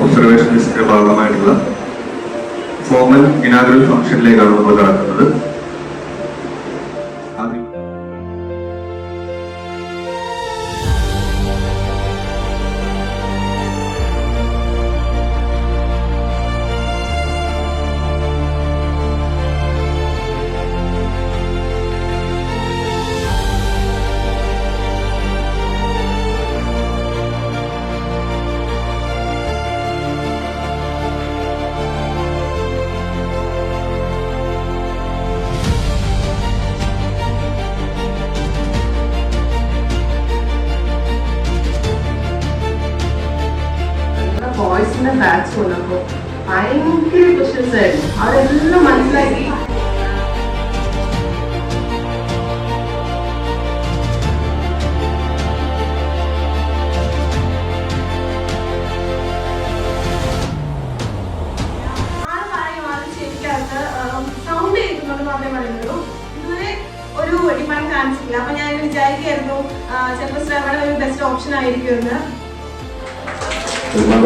Observation ലിസ്റ്റിന്റെ ഭാഗമായിട്ടുള്ള formal inaugural ഫംഗ്ഷനിലേക്കാണ് നമ്മൾ കടക്കുന്നത്. ബോയ്സിന്റെ ബാച്ച് വന്നപ്പോ ഭയങ്കര ക്വസ്റ്റ്യൻസ് ആയിരുന്നു. അതെല്ലാം മനസ്സിലാക്കി സൗണ്ട് കേൾക്കുന്നുണ്ട് മാത്രമേ പറയുന്നുള്ളൂ. ഇതുവരെ ഒരു ഡിമാൻഡ് കാണിച്ചിട്ടില്ല. അപ്പൊ ഞാൻ വിചാരിക്കായിരുന്നു ചിലപ്പോൾ ശ്രവണ ഒരു ബെസ്റ്റ് ഓപ്ഷൻ ആയിരിക്കുമെന്ന്. ഒരുപാട്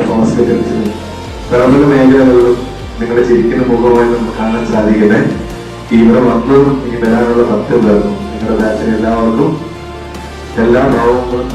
പ്രമുഖ മേഖലകളിലും നിങ്ങളുടെ ചിരിക്കുന്ന മുഖമായി നമുക്ക് കാണാൻ സാധിക്കട്ടെ. ഇവിടെ വന്നതും ഈ വരാനുള്ള സത്യം നിങ്ങളുടെ ബാച്ചിന് എല്ലാവർക്കും എല്ലാ ഭാവങ്ങളും